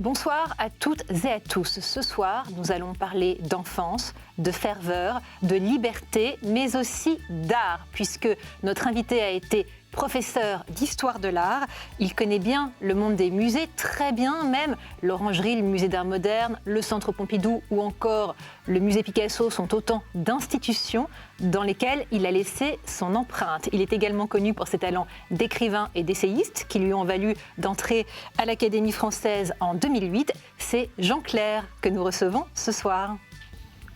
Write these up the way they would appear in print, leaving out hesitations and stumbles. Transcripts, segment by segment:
Bonsoir à toutes et à tous. Ce soir, nous allons parler d'enfance, de ferveur, de liberté, mais aussi d'art, puisque notre invité a été professeur d'histoire de l'art. Il connaît bien le monde des musées, très bien même. L'Orangerie, le musée d'art moderne, le Centre Pompidou ou encore le musée Picasso sont autant d'institutions dans lesquelles il a laissé son empreinte. Il est également connu pour ses talents d'écrivain et d'essayiste qui lui ont valu d'entrer à l'Académie française en 2008. C'est Jean Clair que nous recevons ce soir.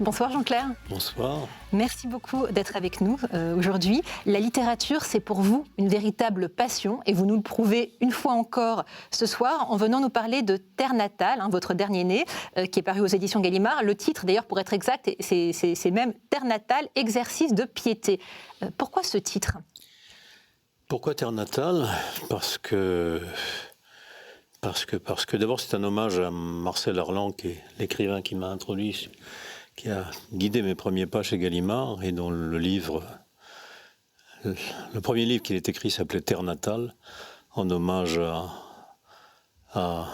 Bonsoir Jean Clair. Bonsoir. Merci beaucoup d'être avec nous aujourd'hui. La littérature, c'est pour vous une véritable passion et vous nous le prouvez une fois encore ce soir en venant nous parler de Terre natale, votre dernier né, qui est paru aux éditions Gallimard. Le titre, d'ailleurs, pour être exact, c'est même Terre natale, exercice de piété. Pourquoi ce titre ? Pourquoi Terre natale ? Parce que d'abord, c'est un hommage à Marcel Arlan, qui est l'écrivain qui m'a introduit, qui a guidé mes premiers pas chez Gallimard et dont le premier livre qu'il ait écrit s'appelait Terre natale, en hommage à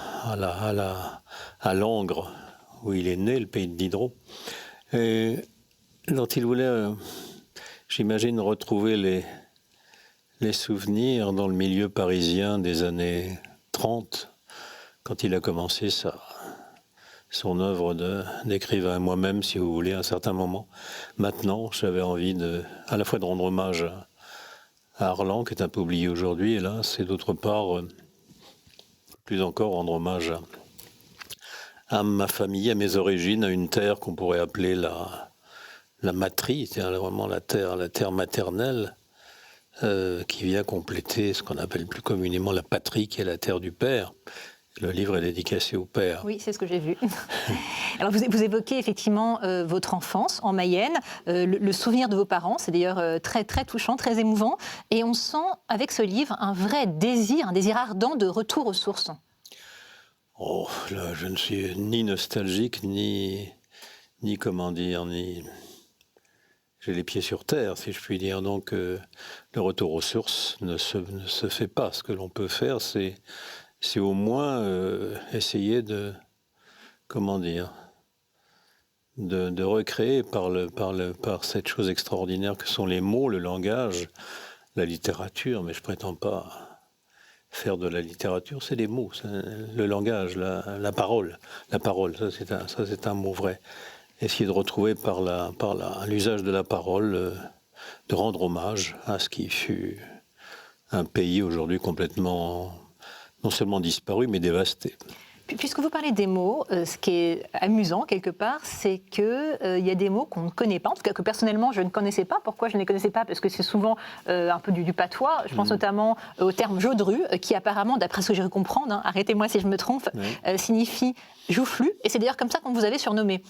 Langres, où il est né, le pays de Diderot. Et dont il voulait, j'imagine, retrouver les souvenirs dans le milieu parisien des années 30, quand il a commencé son œuvre d'écrivain. Moi-même, si vous voulez, à un certain moment. Maintenant, j'avais envie à la fois de rendre hommage à Arlan, qui est un peu oublié aujourd'hui, hélas, et d'autre part, plus encore, rendre hommage à ma famille, à mes origines, à une terre qu'on pourrait appeler la matrie, c'est-à-dire vraiment la terre maternelle, qui vient compléter ce qu'on appelle plus communément la patrie, qui est la terre du père. Le livre est dédicacé au père. Oui, c'est ce que j'ai vu. Alors, vous évoquez effectivement votre enfance en Mayenne, le souvenir de vos parents, c'est d'ailleurs très, très touchant, très émouvant. Et on sent, avec ce livre, un vrai désir, un désir ardent de retour aux sources. Oh, là, je ne suis ni nostalgique, ni comment dire, ni... J'ai les pieds sur terre, si je puis dire. Donc, le retour aux sources ne se fait pas. Ce que l'on peut faire, c'est au moins essayer de recréer par cette chose extraordinaire que sont les mots, le langage, la littérature, mais je prétends pas faire de la littérature, c'est les mots, le langage, la parole. La parole, ça c'est un mot vrai. Essayer de retrouver par l'usage de la parole, de rendre hommage à ce qui fut un pays aujourd'hui complètement non seulement disparu, mais dévasté. Puisque vous parlez des mots, ce qui est amusant quelque part, c'est qu'il y a des mots qu'on ne connaît pas, en tout cas que personnellement je ne connaissais pas. Pourquoi je ne les connaissais pas ? Parce que c'est souvent un peu du patois. Je pense notamment au terme jaudru, qui apparemment, d'après ce que j'ai pu comprendre, arrêtez-moi si je me trompe, signifie joufflu. Et c'est d'ailleurs comme ça qu'on vous avait surnommé.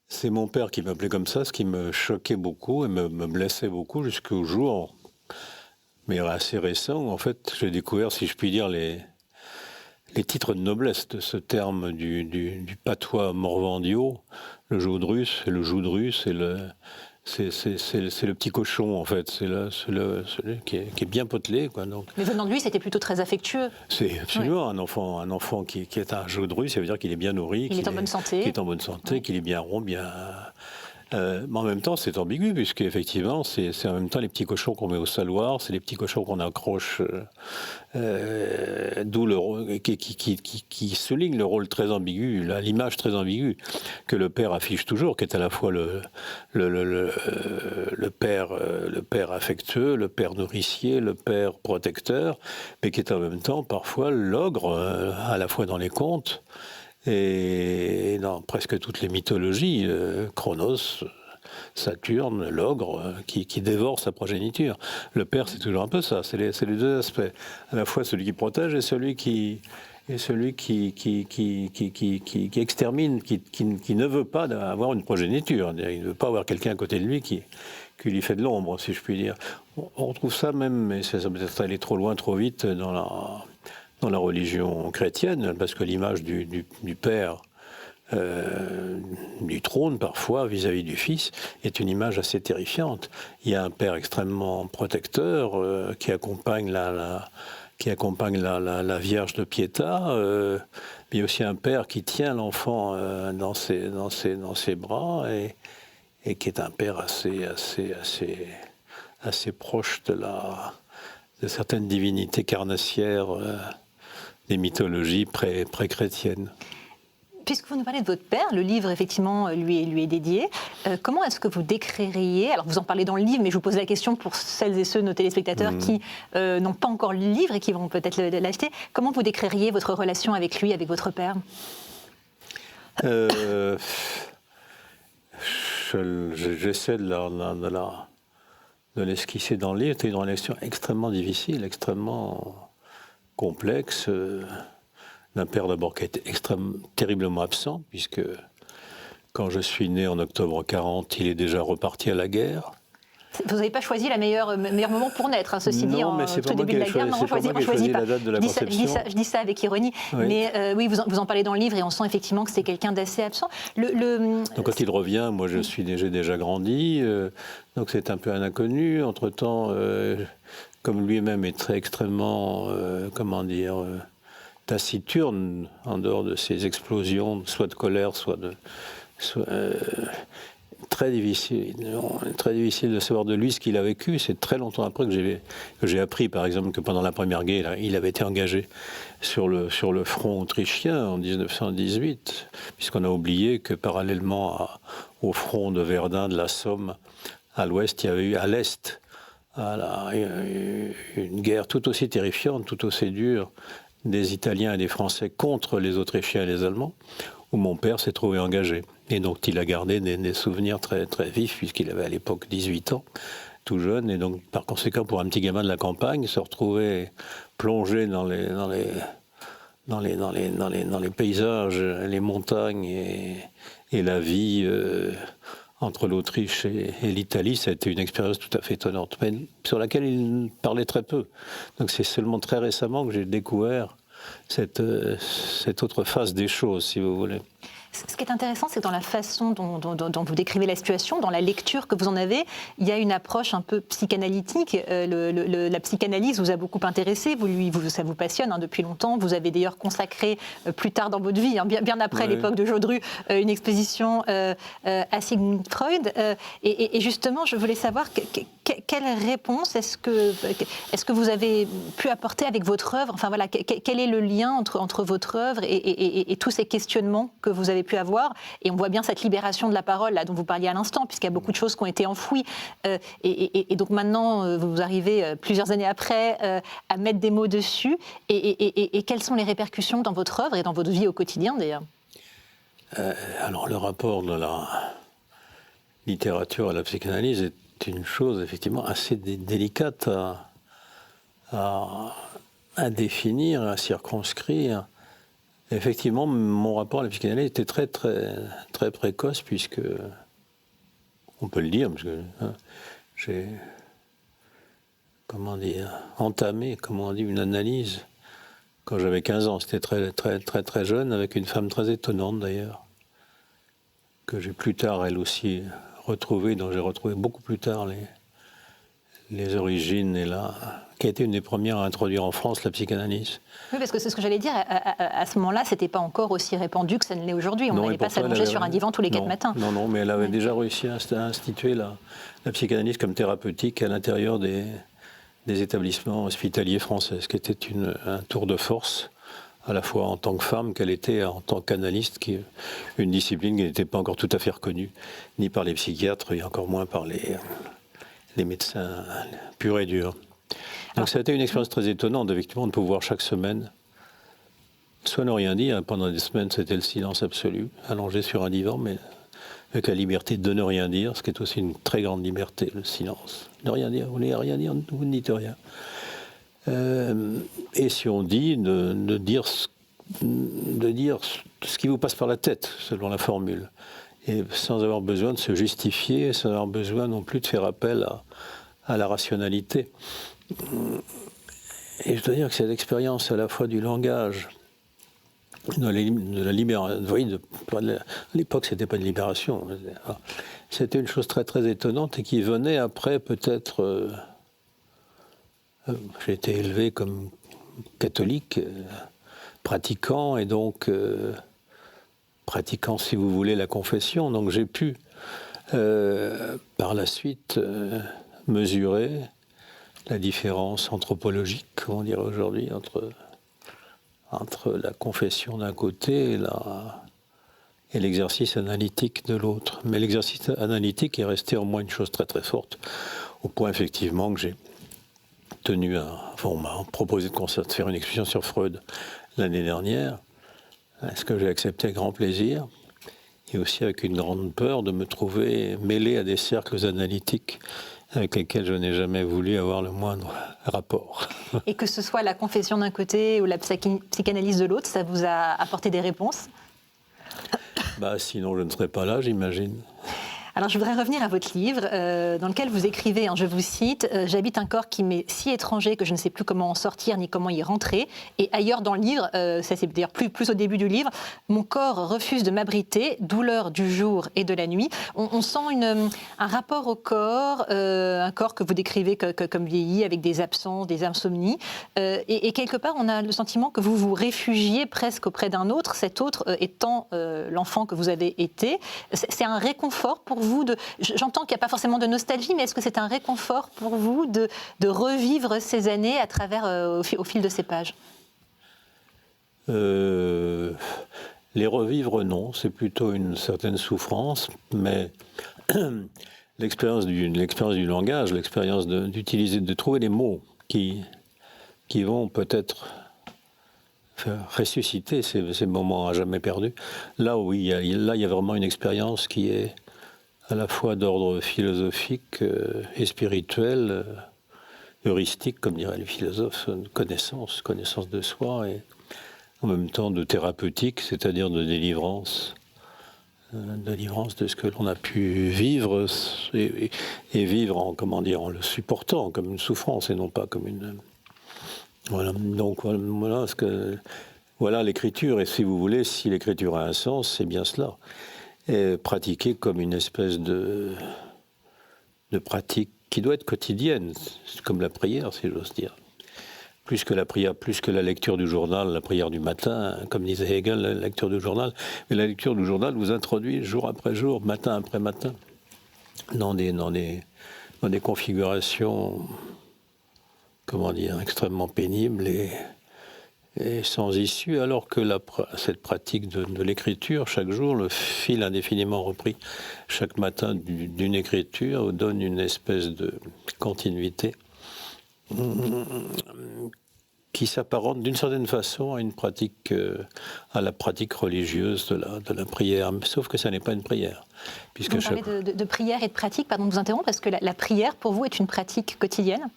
C'est mon père qui m'appelait comme ça, ce qui me choquait beaucoup et me blessait beaucoup jusqu'au jour, mais assez récent, en fait, j'ai découvert, si je puis dire, les titres de noblesse de ce terme du patois morvandio, le jaudrus et le joudrus, c'est le petit cochon, en fait, c'est celui qui est bien potelé, quoi. Donc. Mais venant de lui, c'était plutôt très affectueux. C'est absolument un enfant qui est un jaudrus, ça veut dire qu'il est bien nourri, qu'il est en bonne santé, qu'il est bien rond, bien... mais en même temps, c'est ambigu, puisqu'effectivement, c'est en même temps les petits cochons qu'on met au saloir, c'est les petits cochons qu'on accroche, d'où le rôle qui souligne le rôle très ambigu, l'image très ambiguë que le père affiche toujours, qui est à la fois le père affectueux, le père nourricier, le père protecteur, mais qui est en même temps parfois l'ogre, à la fois dans les contes, et dans presque toutes les mythologies, Chronos, Saturne, l'ogre, qui dévore sa progéniture. Le père, c'est toujours un peu ça, c'est les deux aspects. À la fois celui qui protège et celui qui extermine, qui ne veut pas avoir une progéniture. Il ne veut pas avoir quelqu'un à côté de lui qui lui fait de l'ombre, si je puis dire. On retrouve ça même, mais ça peut être allé trop loin, trop vite dans la religion chrétienne, parce que l'image du père, du trône parfois vis-à-vis du fils, est une image assez terrifiante. Il y a un père extrêmement protecteur qui accompagne la Vierge de Pietà, il y a aussi un père qui tient l'enfant dans ses bras et qui est un père assez proche de certaines divinités carnassières des mythologies pré-chrétiennes. Puisque vous nous parlez de votre père, le livre, effectivement, lui est dédié. Comment est-ce que vous décririez, alors vous en parlez dans le livre, mais je vous pose la question pour celles et ceux, nos téléspectateurs, qui n'ont pas encore lu le livre et qui vont peut-être l'acheter, comment vous décririez votre relation avec lui, avec votre père ? J'essaie de l'esquisser dans le livre. C'était une relation extrêmement difficile, extrêmement complexe. D'un père d'abord qui était terriblement absent, puisque quand je suis né en octobre 40, il est déjà reparti à la guerre. Vous n'avez pas choisi le meilleur moment pour naître, ceci dit, en tout début de la guerre. Non, on ne choisit pas. La date de la conception. Je dis ça avec ironie, oui. Mais oui, vous en parlez dans le livre et on sent effectivement que c'est quelqu'un d'assez absent. Donc quand il revient, moi j'ai déjà grandi, donc c'est un peu un inconnu. Entre-temps, comme lui-même est extrêmement, taciturne, en dehors de ces explosions, soit de colère, très difficile de savoir de lui ce qu'il a vécu. C'est très longtemps après que j'ai appris, par exemple, que pendant la Première Guerre, il avait été engagé sur le front autrichien en 1918, puisqu'on a oublié que parallèlement au front de Verdun, de la Somme, à l'ouest, il y avait eu à l'est une guerre tout aussi terrifiante, tout aussi dure, des Italiens et des Français contre les Autrichiens et les Allemands, où mon père s'est trouvé engagé. Et donc il a gardé des souvenirs très, très vifs, puisqu'il avait à l'époque 18 ans, tout jeune. Et donc par conséquent, pour un petit gamin de la campagne, se retrouver plongé dans les paysages, les montagnes et la vie entre l'Autriche et l'Italie, ça a été une expérience tout à fait étonnante, mais sur laquelle il parlait très peu. Donc c'est seulement très récemment que j'ai découvert cette autre face des choses, si vous voulez. Ce qui est intéressant, c'est que dans la façon dont vous décrivez la situation, dans la lecture que vous en avez, il y a une approche un peu psychanalytique. La psychanalyse vous a beaucoup intéressé, ça vous passionne depuis longtemps. Vous avez d'ailleurs consacré plus tard dans votre vie, bien après l'époque de Jodrus, une exposition à Sigmund Freud. Et justement, je voulais savoir quelle réponse est-ce que vous avez pu apporter avec votre œuvre. Enfin voilà, quel est le lien entre votre œuvre et tous ces questionnements que vous avez pu avoir, et on voit bien cette libération de la parole là, dont vous parliez à l'instant, puisqu'il y a beaucoup de choses qui ont été enfouies, et donc maintenant vous arrivez plusieurs années après à mettre des mots dessus, et quelles sont les répercussions dans votre œuvre et dans votre vie au quotidien d'ailleurs? Alors le rapport de la littérature à la psychanalyse est une chose effectivement assez délicate à définir, à circonscrire. Effectivement, mon rapport à la psychanalyse était très, très, très précoce, puisque, on peut le dire, parce que j'ai, entamé, une analyse quand j'avais 15 ans. C'était très, très, très, très jeune, avec une femme très étonnante d'ailleurs, que j'ai plus tard, elle aussi, retrouvée, dont j'ai retrouvé beaucoup plus tard les origines, qui a été une des premières à introduire en France la psychanalyse. Oui, parce que c'est ce que j'allais dire. À ce moment-là, c'était pas encore aussi répandu que ça ne l'est aujourd'hui. On n'allait pas s'allonger sur un divan tous les 4 matins. Non, mais elle avait déjà réussi à instituer la psychanalyse comme thérapeutique à l'intérieur des établissements hospitaliers français, ce qui était un tour de force, à la fois en tant que femme qu'elle était en tant qu'analyste, une discipline qui n'était pas encore tout à fait reconnue, ni par les psychiatres, et encore moins par les médecins purs et durs. Donc ça a été une expérience très étonnante, effectivement, de pouvoir chaque semaine soit ne rien dire. Pendant des semaines, c'était le silence absolu, allongé sur un divan, mais avec la liberté de ne rien dire, ce qui est aussi une très grande liberté, le silence. Ne rien dire, vous voulez rien dire, vous ne dites rien. Et si on dit, de dire ce qui vous passe par la tête, selon la formule, et sans avoir besoin de se justifier, sans avoir besoin non plus de faire appel à la rationalité. Et je dois dire que cette expérience à la fois du langage, de la libération, vous voyez, à l'époque c'était pas de libération, c'était une chose très très étonnante et qui venait après peut-être, j'ai été élevé comme catholique, pratiquant et donc pratiquant, si vous voulez, la confession. Donc j'ai pu, par la suite, mesurer la différence anthropologique, on dirait aujourd'hui, entre la confession d'un côté et l'exercice analytique de l'autre. Mais l'exercice analytique est resté en moi une chose très très forte, au point effectivement que j'ai tenu on m'a proposé de faire une exposition sur Freud l'année dernière, ce que j'ai accepté avec grand plaisir, et aussi avec une grande peur de me trouver mêlé à des cercles analytiques avec lesquels je n'ai jamais voulu avoir le moindre rapport. Et que ce soit la confession d'un côté ou la psychanalyse de l'autre, ça vous a apporté des réponses ? Sinon je ne serais pas là, j'imagine. Alors je voudrais revenir à votre livre dans lequel vous écrivez, je vous cite, « J'habite un corps qui m'est si étranger que je ne sais plus comment en sortir ni comment y rentrer. Et ailleurs dans le livre, ça c'est d'ailleurs plus au début du livre, mon corps refuse de m'abriter, douleur du jour et de la nuit. » On sent un rapport au corps, un corps que vous décrivez comme vieilli, avec des absences, des insomnies. Et quelque part, on a le sentiment que vous vous réfugiez presque auprès d'un autre, cet autre étant l'enfant que vous avez été. C'est un réconfort pour vous j'entends qu'il n'y a pas forcément de nostalgie, mais est-ce que c'est un réconfort pour vous de revivre ces années à travers, au fil de ces pages ? Les revivre, non, c'est plutôt une certaine souffrance, mais l'expérience du langage, l'expérience d'utiliser, de trouver des mots qui vont peut-être ressusciter ces moments à jamais perdus. Là, oui, il y a vraiment une expérience qui est à la fois d'ordre philosophique et spirituel, heuristique, comme diraient les philosophes, connaissance de soi, et en même temps de thérapeutique, c'est-à-dire de délivrance de ce que l'on a pu vivre, et vivre en le supportant comme une souffrance, et non pas comme une... Voilà, donc voilà l'écriture, et si vous voulez, si l'écriture a un sens, c'est bien cela. Et pratiquer comme une espèce de pratique qui doit être quotidienne, comme la prière, si j'ose dire. Plus que la prière, plus que la lecture du journal, la prière du matin, comme disait Hegel, la lecture du journal. Mais la lecture du journal vous introduit jour après jour, matin après matin, dans des configurations, extrêmement pénibles et sans issue, alors que cette pratique de l'écriture, chaque jour, le fil indéfiniment repris chaque matin d'une écriture, donne une espèce de continuité qui s'apparente d'une certaine façon à la pratique religieuse de la prière, sauf que ça n'est pas une prière. Puisque vous parlez de prière et de pratique, pardon de vous interrompre, parce que la prière, pour vous, est une pratique quotidienne ?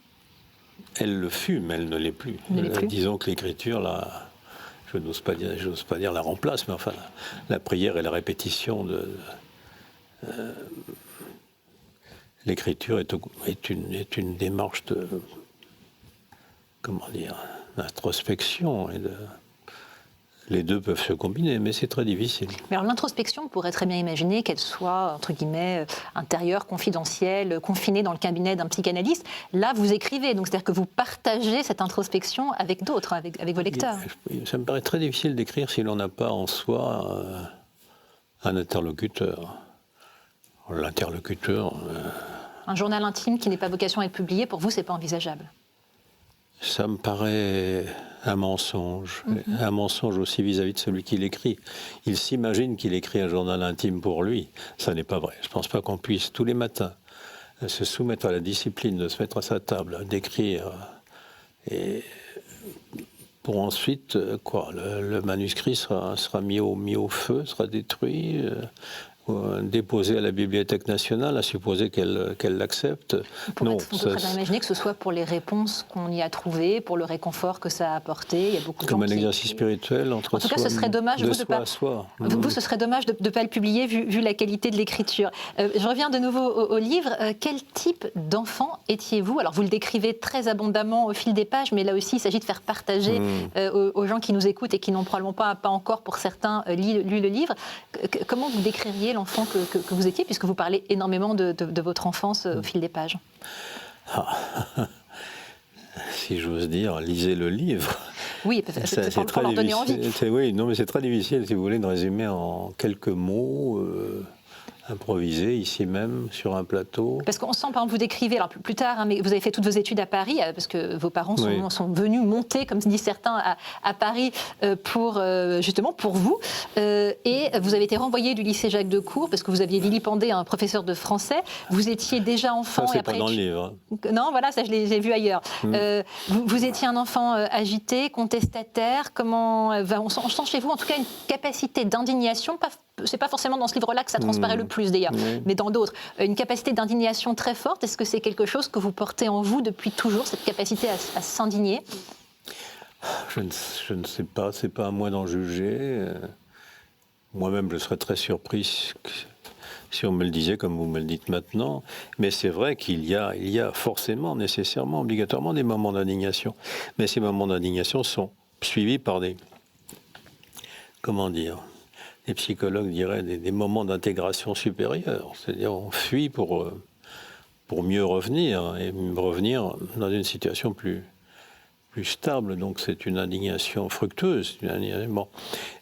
Elle le fut, mais elle ne l'est plus. Disons que l'écriture, là, je n'ose pas dire la remplace, mais enfin, la prière et la répétition l'écriture est une démarche d'introspection, et les deux peuvent se combiner, mais c'est très difficile. Mais alors l'introspection, on pourrait très bien imaginer qu'elle soit, entre guillemets, intérieure, confidentielle, confinée dans le cabinet d'un psychanalyste. Là, vous écrivez, donc c'est-à-dire que vous partagez cette introspection avec d'autres, avec vos lecteurs. Ça me paraît très difficile d'écrire si l'on n'a pas en soi un interlocuteur. L'interlocuteur... Un journal intime qui n'est pas vocation à être publié, pour vous, c'est pas envisageable ? Ça me paraît un mensonge. Un mensonge aussi vis-à-vis de celui qui l'écrit. Il s'imagine qu'il écrit un journal intime pour lui. Ça n'est pas vrai. Je ne pense pas qu'on puisse tous les matins se soumettre à la discipline, de se mettre à sa table, d'écrire, et pour ensuite, le manuscrit sera mis au feu, sera détruit, déposé à la Bibliothèque nationale, à supposer qu'elle l'accepte. On peut très bien imaginer que ce soit pour les réponses qu'on y a trouvées, pour le réconfort que ça a apporté. Il y a beaucoup de comme un exercice spirituel entre soi. En tout cas, ce serait dommage de soi à soi. Vous, ce serait dommage de ne pas le publier vu la qualité de l'écriture. Je reviens de nouveau au livre. Quel type d'enfant étiez-vous ? Alors, vous le décrivez très abondamment au fil des pages, mais là aussi, il s'agit de faire partager aux gens qui nous écoutent et qui n'ont probablement pas encore, pour certains, lu le livre. Comment vous décririez l'enfant que vous étiez, puisque vous parlez énormément de votre enfance au fil des pages? Si j'ose dire, lisez le livre. Oui, c'est pour leur donner envie. Oui, non, mais c'est très difficile, si vous voulez, de résumer en quelques mots. Improvisé ici même, sur un plateau. Parce qu'on sent, par exemple, vous décrivez, alors plus tard, hein, mais vous avez fait toutes vos études à Paris, parce que vos parents sont venus monter, comme disent certains, à Paris justement pour vous. Et vous avez été renvoyé du lycée Jacques Decour parce que vous aviez vilipendé un professeur de français. Vous étiez déjà enfant. Ça, c'est pas dans le livre. Non, voilà, ça je l'ai vu ailleurs. Vous étiez un enfant agité, contestataire. On sent chez vous, en tout cas, une capacité d'indignation. C'est pas forcément dans ce livre-là que ça transparaît le plus d'ailleurs, mais dans d'autres. Une capacité d'indignation très forte. Est-ce que c'est quelque chose que vous portez en vous depuis toujours, cette capacité à s'indigner ? Je ne sais pas, c'est pas à moi d'en juger. Moi-même, je serais très surpris si on me le disait comme vous me le dites maintenant. Mais c'est vrai qu'il y a forcément, nécessairement, obligatoirement des moments d'indignation. Mais ces moments d'indignation sont suivis par des... Comment dire ? Les psychologues diraient des moments d'intégration supérieure. C'est-à-dire on fuit pour mieux revenir, et revenir dans une situation plus stable. Donc c'est une indignation fructueuse. Bon.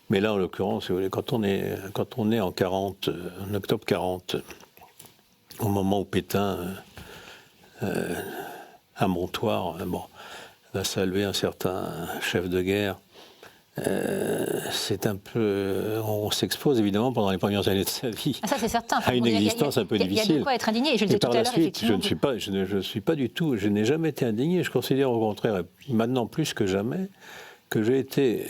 Mais là, en l'occurrence, quand on est en 40, en octobre 40, au moment où Pétain, à Montoire, va saluer un certain chef de guerre, c'est un peu... On s'expose évidemment pendant les premières années de sa vie. Ça, c'est certain. À une existence un peu difficile. Il y a de quoi être indigné. Et je le disais tout à l'heure, effectivement. Je ne suis pas du tout... Je n'ai jamais été indigné. Je considère au contraire, maintenant plus que jamais, que j'ai été,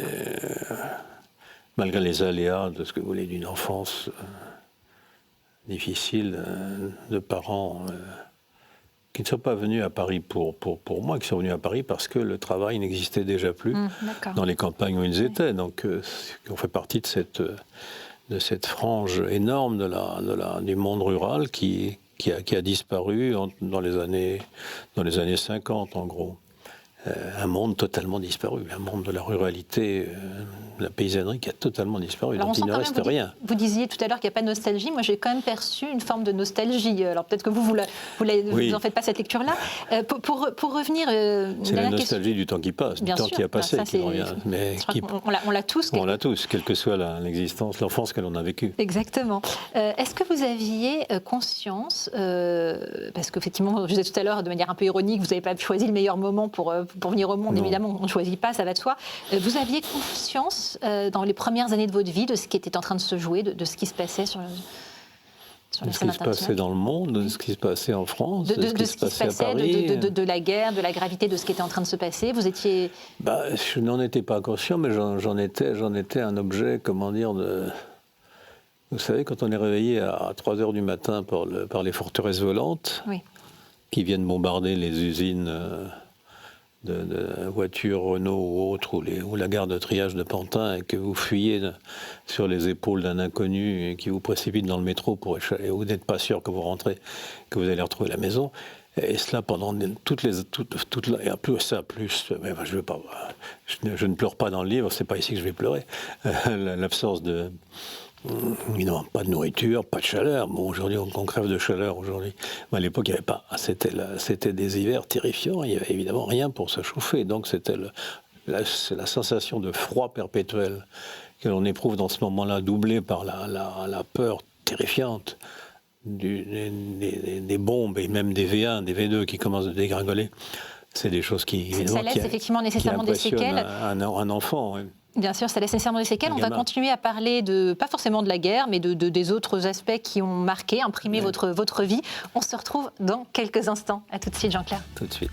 malgré les aléas de ce que vous voulez, d'une enfance difficile, de parents... qui ne sont pas venus à Paris pour moi, qui sont venus à Paris parce que le travail n'existait déjà plus dans les campagnes où ils étaient. Donc, on fait partie de cette frange énorme du monde rural qui a disparu dans les années 50, en gros. Un monde totalement disparu, un monde de la ruralité, de la paysannerie qui a totalement disparu. Alors, donc il ne reste rien. Vous disiez tout à l'heure qu'il n'y a pas de nostalgie. Moi, j'ai quand même perçu une forme de nostalgie. Alors peut-être que vous n'en faites pas cette lecture-là. Pour revenir... c'est la nostalgie du temps qui passe, du temps qui a passé, qui revient. Mais on l'a tous. On l'a tous, quelle que soit l'existence, l'enfance que l'on a vécue. Exactement. Est-ce que vous aviez conscience, parce qu'effectivement, je disais tout à l'heure, de manière un peu ironique, vous n'avez pas choisi le meilleur moment pour venir au monde, évidemment, on ne choisit pas, ça va de soi. Vous aviez conscience, dans les premières années de votre vie, de ce qui était en train de se jouer, de ce qui se passait sur la scène internationale ? De ce qui se passait dans le monde, de ce qui se passait en France, de ce qui se passait à Paris, de la guerre, de la gravité de ce qui était en train de se passer. Vous étiez... Je n'en étais pas conscient, mais j'en étais un objet, comment dire, de... Vous savez, quand on est réveillé à 3 heures du matin par les forteresses volantes, qui viennent bombarder les usines... de voitures Renault ou autres, ou la gare de triage de Pantin, et que vous fuyez sur les épaules d'un inconnu et qui vous précipite dans le métro et vous n'êtes pas sûr que vous rentrez, que vous allez retrouver la maison. Et cela pendant je ne pleure pas dans le livre, c'est pas ici que je vais pleurer. L'absence de... Non, pas de nourriture, pas de chaleur. Bon, aujourd'hui, on crève de chaleur aujourd'hui. Mais à l'époque, il n'y avait pas. C'était des hivers terrifiants. Il n'y avait évidemment rien pour se chauffer. Donc, c'était la sensation de froid perpétuel que l'on éprouve dans ce moment-là, doublée par la peur terrifiante des bombes et même des V1, des V2 qui commencent à dégringoler. C'est des choses qui laisse effectivement nécessairement des séquelles. Un enfant. Oui. Bien sûr, ça laisse nécessairement des séquelles. On va continuer à parler pas forcément de la guerre, mais des autres aspects qui ont marqué, imprimé votre vie. On se retrouve dans quelques instants. À tout de suite, Jean-Claire. Tout de suite.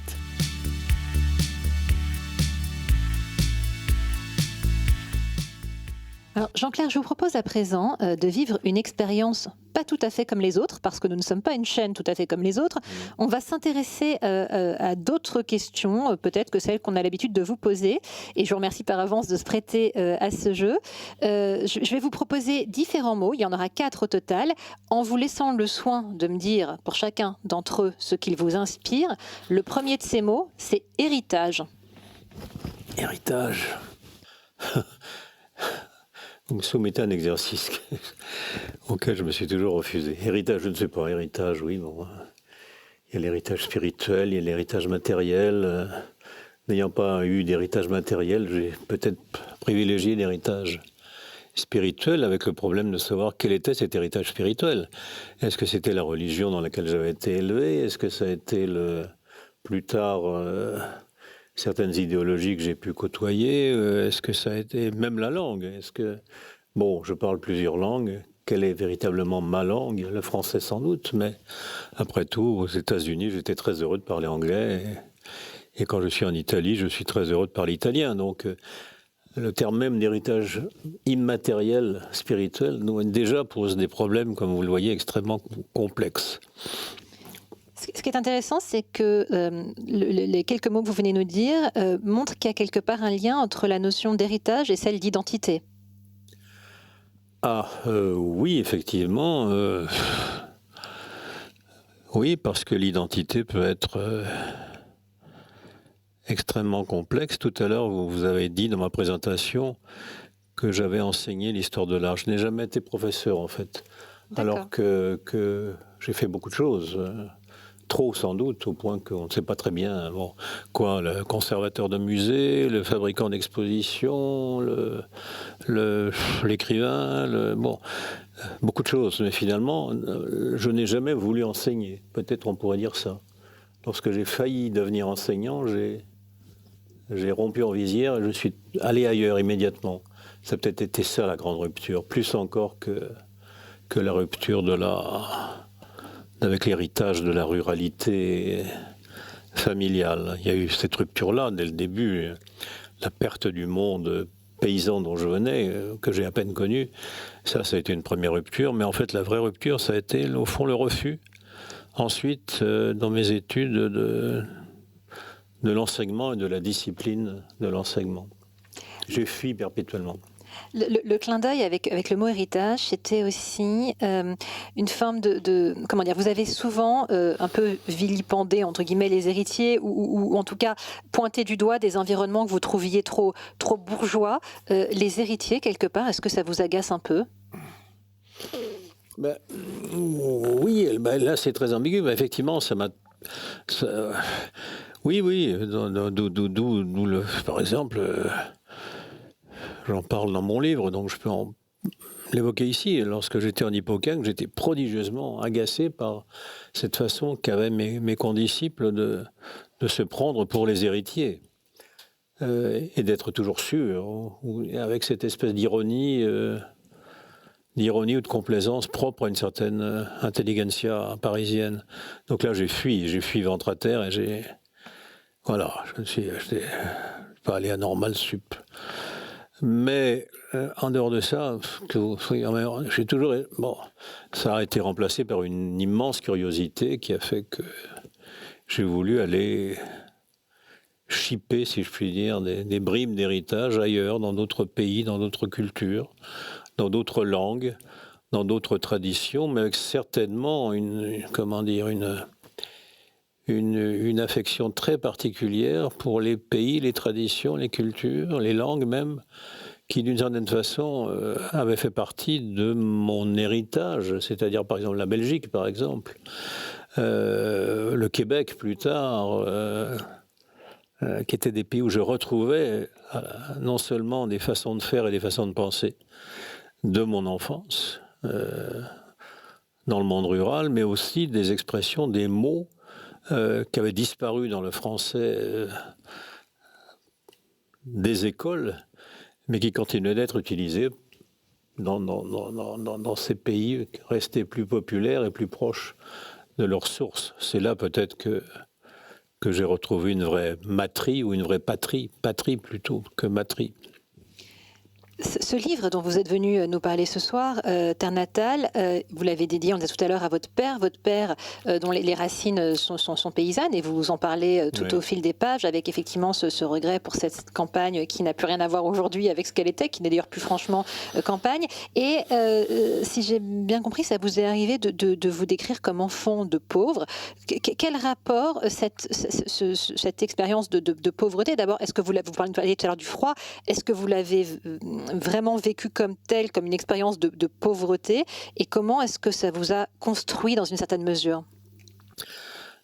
Alors, Jean-Claire, je vous propose à présent de vivre une expérience pas tout à fait comme les autres, parce que nous ne sommes pas une chaîne tout à fait comme les autres. On va s'intéresser à d'autres questions, peut-être que celles qu'on a l'habitude de vous poser. Et je vous remercie par avance de se prêter à ce jeu. Je vais vous proposer différents mots. Il y en aura 4 au total, en vous laissant le soin de me dire pour chacun d'entre eux ce qu'il vous inspire. Le premier de ces mots, c'est héritage. Héritage. Vous me soumettez un exercice auquel je me suis toujours refusé. Héritage, je ne sais pas. Héritage, oui, bon. Il y a l'héritage spirituel, il y a l'héritage matériel. n'ayant pas eu d'héritage matériel, j'ai peut-être privilégié l'héritage spirituel, avec le problème de savoir quel était cet héritage spirituel. Est-ce que c'était la religion dans laquelle j'avais été élevé? Est-ce que ça a été plus tard certaines idéologies que j'ai pu côtoyer? Est-ce que ça a été même la langue? Bon, je parle plusieurs langues. Quelle est véritablement ma langue? Le français sans doute, mais après tout, aux États-Unis, j'étais très heureux de parler anglais. Et quand je suis en Italie, je suis très heureux de parler italien. Donc, le terme même d'héritage immatériel, spirituel, nous déjà pose des problèmes, comme vous le voyez, extrêmement complexes. Ce qui est intéressant, c'est que les quelques mots que vous venez nous dire montrent qu'il y a quelque part un lien entre la notion d'héritage et celle d'identité. Oui, effectivement. Oui, parce que l'identité peut être extrêmement complexe. Tout à l'heure, vous avez dit dans ma présentation que j'avais enseigné l'histoire de l'art. Je n'ai jamais été professeur, en fait. D'accord. Alors que j'ai fait beaucoup de choses. Trop, sans doute, au point qu'on ne sait pas très bien. Bon, quoi, le conservateur de musée, le fabricant d'exposition, l'écrivain, bon, beaucoup de choses. Mais finalement, je n'ai jamais voulu enseigner. Peut-être on pourrait dire ça. Lorsque j'ai failli devenir enseignant, j'ai rompu en visière et je suis allé ailleurs immédiatement. Ça a peut-être été ça la grande rupture, plus encore que la rupture avec l'héritage de la ruralité familiale. Il y a eu cette rupture-là dès le début, la perte du monde paysan dont je venais, que j'ai à peine connu. Ça a été une première rupture, mais en fait la vraie rupture, ça a été au fond le refus. Ensuite, dans mes études de l'enseignement et de la discipline de l'enseignement. J'ai fui perpétuellement. Le clin d'œil avec le mot héritage, c'était aussi une forme de comment dire, vous avez souvent un peu vilipendé, entre guillemets, les héritiers, ou en tout cas pointé du doigt des environnements que vous trouviez trop bourgeois. Les héritiers, quelque part, est-ce que ça vous agace un peu? Oui, là c'est très ambigu, mais effectivement, oui, par exemple, j'en parle dans mon livre, donc je peux l'évoquer ici. Lorsque j'étais en Hippocampe, j'étais prodigieusement agacé par cette façon qu'avaient mes condisciples de se prendre pour les héritiers et d'être toujours sûr, avec cette espèce d'ironie ou de complaisance propre à une certaine intelligentsia parisienne. Donc là, j'ai fui ventre à terre et voilà, je suis pas allé à Normal Sup. Mais en dehors de ça, j'ai toujours... Bon, ça a été remplacé par une immense curiosité qui a fait que j'ai voulu aller chipper, si je puis dire, des bribes d'héritage ailleurs, dans d'autres pays, dans d'autres cultures, dans d'autres langues, dans d'autres traditions, mais avec certainement une affection très particulière pour les pays, les traditions, les cultures, les langues même, qui d'une certaine façon avaient fait partie de mon héritage, c'est-à-dire par exemple la Belgique, par exemple, le Québec plus tard, qui étaient des pays où je retrouvais non seulement des façons de faire et des façons de penser de mon enfance, dans le monde rural, mais aussi des expressions, des mots qui avaient disparu dans le français des écoles, mais qui continuaient d'être utilisés dans ces pays restés plus populaires et plus proches de leurs sources. C'est là peut-être que j'ai retrouvé une vraie matrie ou une vraie patrie plutôt que matrie. Ce livre dont vous êtes venu nous parler ce soir, Terre natale, vous l'avez dédié, on le disait tout à l'heure, à votre père dont les racines sont paysannes, et vous en parlez tout au fil des pages, avec effectivement ce regret pour cette campagne qui n'a plus rien à voir aujourd'hui avec ce qu'elle était, qui n'est d'ailleurs plus franchement campagne. Et si j'ai bien compris, ça vous est arrivé de vous décrire comme enfant de pauvre. Quel rapport cette expérience de pauvreté, d'abord, est-ce que vous parliez tout à l'heure du froid, est-ce que vous l'avez vraiment vécu comme tel, comme une expérience de pauvreté, et comment est-ce que ça vous a construit dans une certaine mesure?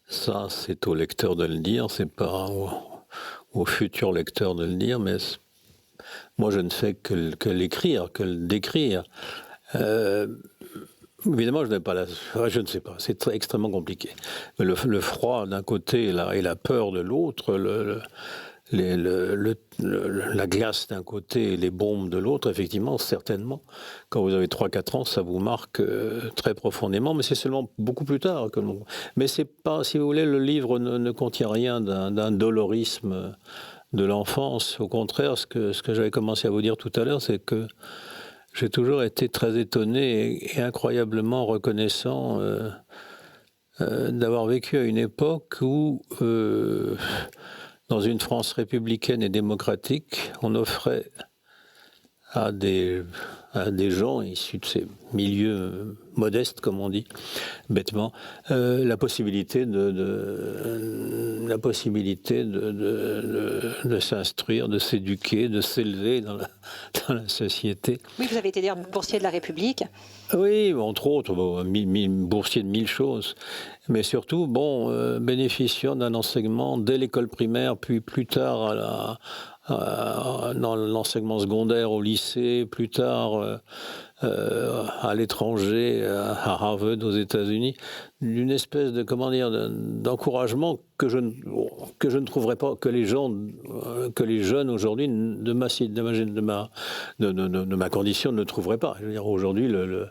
Ça, c'est au lecteur de le dire, c'est pas aux futurs lecteurs de le dire, mais moi je ne fais que l'écrire, que le décrire. Évidemment, je ne sais pas, c'est extrêmement compliqué. Le froid d'un côté et la peur de l'autre, la glace d'un côté et les bombes de l'autre, effectivement, certainement, quand vous avez 3-4 ans, ça vous marque très profondément, mais c'est seulement beaucoup plus tard que l'on... Mais c'est pas, si vous voulez, le livre ne contient rien d'un dolorisme de l'enfance. Au contraire, ce que j'avais commencé à vous dire tout à l'heure, c'est que j'ai toujours été très étonné et incroyablement reconnaissant d'avoir vécu à une époque où, dans une France républicaine et démocratique, on offrait à des gens issus de ces milieux modestes, comme on dit, bêtement, la possibilité de s'instruire, de s'éduquer, de s'élever dans la société. Oui, vous avez été d'ailleurs boursier de la République. Oui, entre autres, boursier de 1000 choses, mais surtout, bénéficiant d'un enseignement dès l'école primaire, puis plus tard dans l'enseignement secondaire au lycée, plus tard à l'étranger, à Harvard aux États-Unis, d'une espèce de d'encouragement que je ne trouverais pas, que les jeunes aujourd'hui de ma condition ne trouveraient pas. Je veux dire, aujourd'hui, le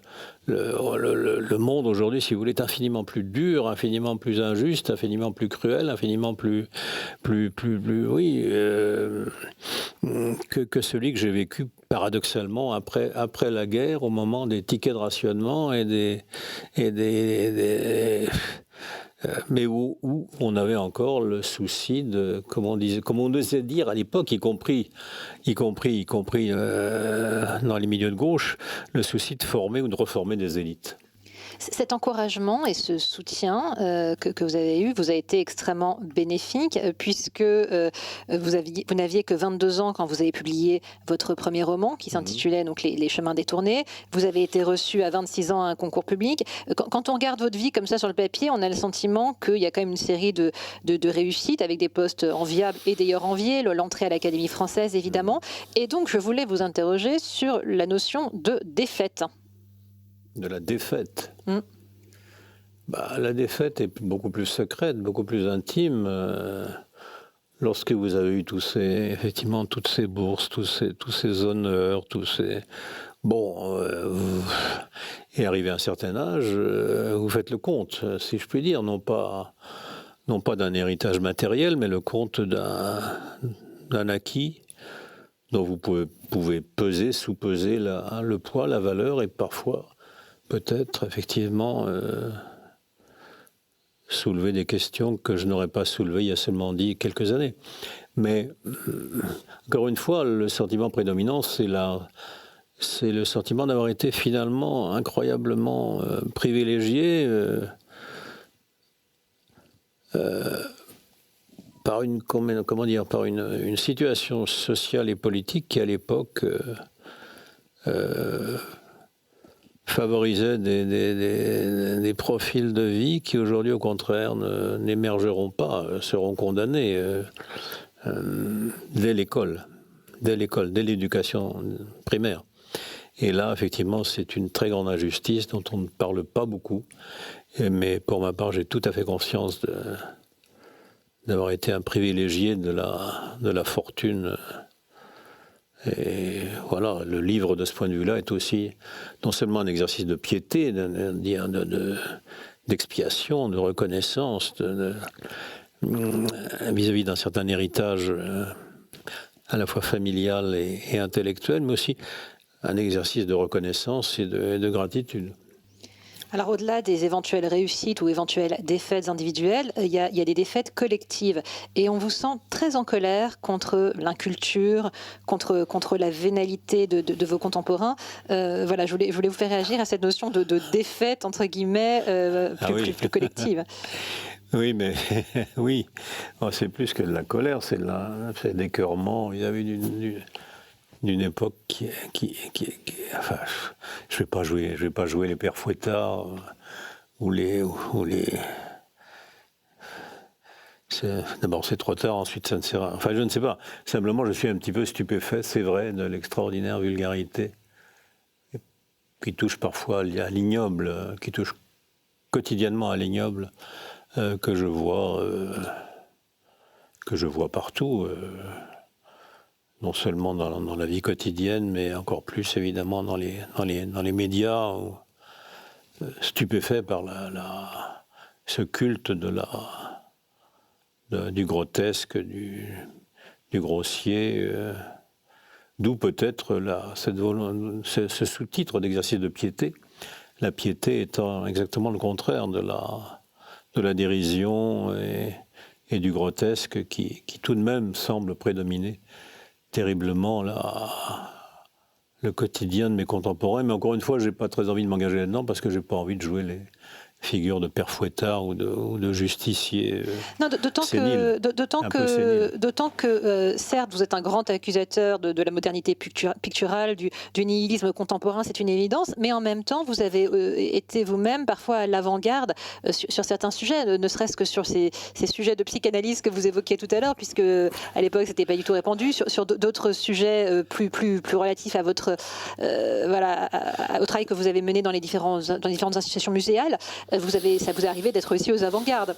monde aujourd'hui, si vous voulez, est infiniment plus dur, infiniment plus injuste, infiniment plus cruel, infiniment plus que celui que j'ai vécu paradoxalement après la guerre, au moment des tickets de rationnement mais où on avait encore le souci de, comme on osait dire à l'époque, y compris dans les milieux de gauche, le souci de former ou de reformer des élites. Cet encouragement et ce soutien que vous avez eu vous a été extrêmement bénéfique puisque vous n'aviez que 22 ans quand vous avez publié votre premier roman qui s'intitulait donc Les chemins détournés. Vous avez été reçu à 26 ans à un concours public. Quand on regarde votre vie comme ça sur le papier, on a le sentiment qu'il y a quand même une série de réussites avec des postes enviables et d'ailleurs enviés, l'entrée à l'Académie française évidemment. Et donc je voulais vous interroger sur la notion de défaite. De la défaite. La défaite est beaucoup plus secrète, beaucoup plus intime. Lorsque vous avez eu effectivement toutes ces bourses, tous ces honneurs, et arrivé à un certain âge, vous faites le compte, si je puis dire, non pas d'un héritage matériel, mais le compte d'un acquis dont vous pouvez peser, sous-peser le poids, la valeur, et parfois peut-être effectivement soulever des questions que je n'aurais pas soulevées il y a seulement quelques années. Mais encore une fois, le sentiment prédominant, c'est le sentiment d'avoir été finalement incroyablement privilégié par une situation sociale et politique qui à l'époque favorisait des profils de vie qui aujourd'hui au contraire n'émergeront pas, seront condamnés dès l'école, dès l'éducation primaire. Et là, effectivement, c'est une très grande injustice dont on ne parle pas beaucoup. Mais pour ma part, j'ai tout à fait conscience d'avoir été un privilégié de la fortune. Et voilà, le livre de ce point de vue-là est aussi non seulement un exercice de piété, d'expiation, de reconnaissance, vis-à-vis d'un certain héritage à la fois familial et intellectuel, mais aussi un exercice de reconnaissance et de gratitude. Alors au-delà des éventuelles réussites ou éventuelles défaites individuelles, il y a des défaites collectives. Et on vous sent très en colère contre l'inculture, contre la vénalité de vos contemporains. Voilà, je voulais vous faire réagir à cette notion de défaite, entre guillemets, plus collective. Oui, mais oui, c'est plus que de la colère, c'est l'écœurement vis-à-vis d'une époque qui enfin, je vais pas jouer les pères Fouettard ou les D'abord, c'est trop tard, ensuite, ça ne sert à rien. Enfin, je ne sais pas. Simplement, je suis un petit peu stupéfait, c'est vrai, de l'extraordinaire vulgarité qui touche parfois à l'ignoble, qui touche quotidiennement à l'ignoble, que je vois partout, non seulement dans la vie quotidienne, mais encore plus, évidemment, dans les médias, stupéfait par ce culte du grotesque, du grossier, d'où peut-être ce sous-titre d'exercice de piété, la piété étant exactement le contraire de la dérision et du grotesque qui tout de même semble prédominer terriblement le quotidien de mes contemporains. Mais encore une fois, je n'ai pas très envie de m'engager là-dedans parce que je n'ai pas envie de jouer les figure de père fouettard ou de justicier sénile. D'autant que, certes, vous êtes un grand accusateur de la modernité picturale, du nihilisme contemporain, c'est une évidence, mais en même temps, vous avez été vous-même parfois à l'avant-garde sur certains sujets, ne serait-ce que sur ces sujets de psychanalyse que vous évoquiez tout à l'heure, puisque à l'époque, ce n'était pas du tout répandu, sur d'autres sujets plus relatifs à votre au travail que vous avez mené dans les différentes institutions muséales. Ça vous est arrivé d'être aussi aux avant-gardes.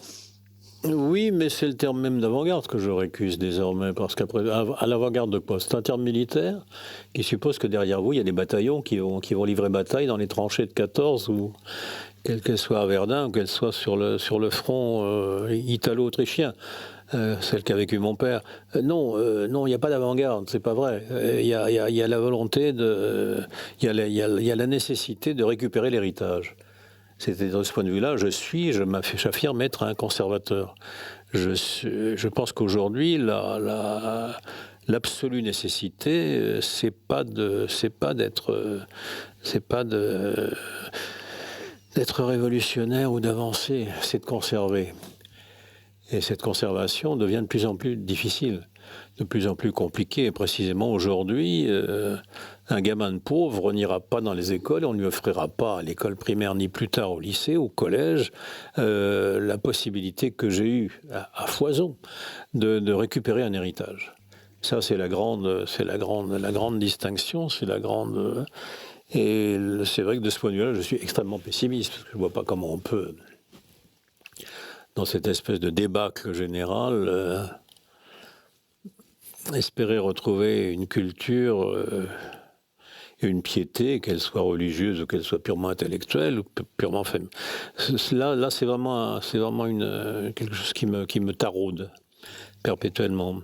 Oui, mais c'est le terme même d'avant-garde que je récuse désormais, parce qu'après, à l'avant-garde de quoi? C'est un terme militaire qui suppose que derrière vous, il y a des bataillons qui vont livrer bataille dans les tranchées de 14, ou quelle qu'elle soit à Verdun, ou qu'elle soit sur le front italo-autrichien. Celle qu'a vécu mon père. Non, il n'y a pas d'avant-garde, c'est pas vrai. Il y a la volonté il y a la nécessité de récupérer l'héritage. C'était de ce point de vue-là, j'affirme être un conservateur. Je pense qu'aujourd'hui, l'absolue nécessité, c'est pas d'être révolutionnaire ou d'avancer, c'est de conserver. Et cette conservation devient de plus en plus difficile, de plus en plus compliquée. Et précisément aujourd'hui, un gamin de pauvre n'ira pas dans les écoles, on ne lui offrira pas à l'école primaire, ni plus tard au lycée, au collège, la possibilité que j'ai eue à foison de récupérer un héritage. Ça, c'est la grande distinction, et c'est vrai que de ce point de vue-là, je suis extrêmement pessimiste, parce que je ne vois pas comment on peut, dans cette espèce de débâcle général, espérer retrouver une culture et une piété, qu'elle soit religieuse ou qu'elle soit purement intellectuelle ou purement féminine. Là, c'est vraiment quelque chose qui me taraude perpétuellement.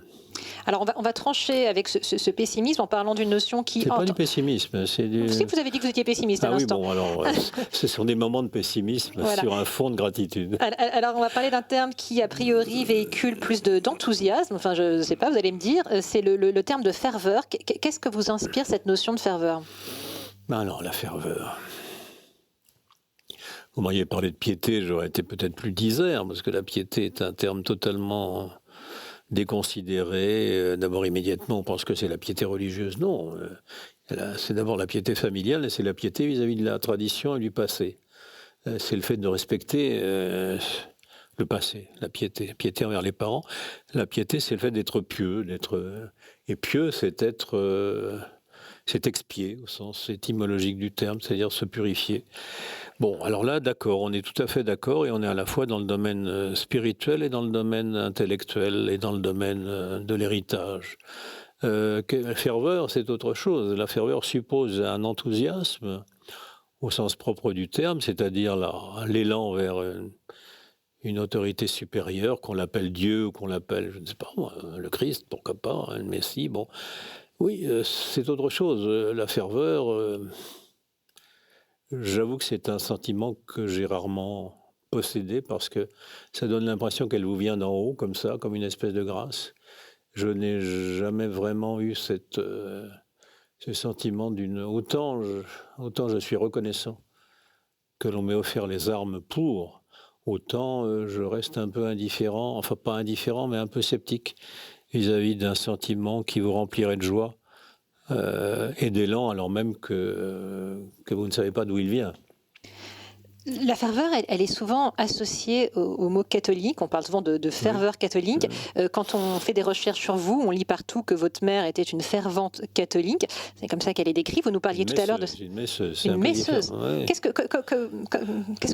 Alors, on va trancher avec ce pessimisme en parlant d'une notion qui... C'est pas du pessimisme, c'est du... Si vous avez dit que vous étiez pessimiste à l'instant. Oui, bon, alors, ce sont des moments de pessimisme sur un fond de gratitude. Alors, on va parler d'un terme qui, a priori, véhicule plus d'enthousiasme. Enfin, je ne sais pas, vous allez me dire. C'est le terme de ferveur. Qu'est-ce que vous inspire cette notion de ferveur? Alors, la ferveur... Vous m'auriez parlé de piété, j'aurais été peut-être plus disert, parce que la piété est un terme totalement... déconsidéré. D'abord, immédiatement, on pense que c'est la piété religieuse. Non, c'est d'abord la piété familiale et c'est la piété vis-à-vis de la tradition et du passé. C'est le fait de respecter le passé, la piété envers les parents. La piété, c'est le fait d'être pieux, et pieux, c'est expier au sens étymologique du terme, c'est-à-dire se purifier. Bon, alors là, d'accord, on est tout à fait d'accord, et on est à la fois dans le domaine spirituel et dans le domaine intellectuel et dans le domaine de l'héritage. La ferveur, c'est autre chose. La ferveur suppose un enthousiasme au sens propre du terme, c'est-à-dire l'élan vers une autorité supérieure, qu'on l'appelle Dieu ou qu'on l'appelle, je ne sais pas moi, le Christ, pourquoi pas, le Messie, bon. Oui, c'est autre chose. La ferveur... J'avoue que c'est un sentiment que j'ai rarement possédé parce que ça donne l'impression qu'elle vous vient d'en haut, comme ça, comme une espèce de grâce. Je n'ai jamais vraiment eu ce sentiment autant je suis reconnaissant que l'on m'ait offert les armes pour, autant je reste un peu indifférent, enfin pas indifférent, mais un peu sceptique vis-à-vis d'un sentiment qui vous remplirait de joie. Et d'élan alors même que vous ne savez pas d'où il vient. La ferveur, elle est souvent associée au mot catholique. On parle souvent de ferveur catholique. Quand on fait des recherches sur vous, on lit partout que votre mère était une fervente catholique. C'est comme ça qu'elle est décrite. Vous nous parliez tout à l'heure de... Une messeuse. Une messeuse. Ouais. Qu'est-ce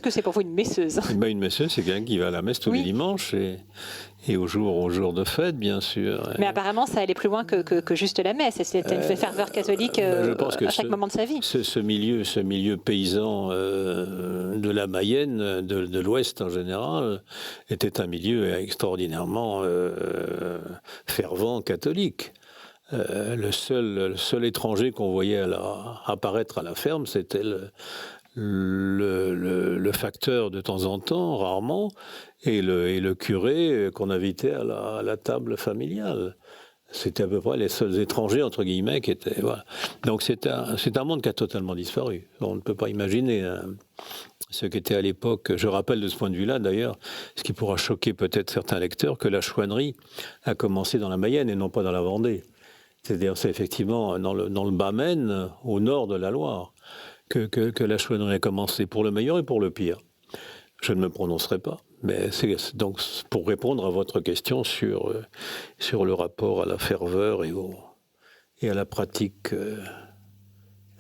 que c'est pour vous une messeuse? Une messeuse, c'est quelqu'un qui va à la messe tous les dimanches et au jour de fête, bien sûr. Mais apparemment, ça allait plus loin que juste la messe. C'était une ferveur catholique je pense que à chaque moment de sa vie. Ce milieu paysan de la Mayenne, de l'Ouest en général, était un milieu extraordinairement fervent catholique. Le seul étranger qu'on voyait apparaître à la ferme, c'était le facteur de temps en temps, rarement, et le curé qu'on invitait à la table familiale. C'était à peu près les seuls étrangers, entre guillemets, qui étaient... Voilà. Donc c'est un monde qui a totalement disparu. On ne peut pas imaginer ce qu'était à l'époque. Je rappelle de ce point de vue-là, d'ailleurs, ce qui pourra choquer peut-être certains lecteurs, que la chouannerie a commencé dans la Mayenne et non pas dans la Vendée. C'est-à-dire, c'est effectivement dans le Bas-Maine, au nord de la Loire, que la chouannerie a commencé, pour le meilleur et pour le pire. Je ne me prononcerai pas, mais c'est donc pour répondre à votre question sur le rapport à la ferveur et à la pratique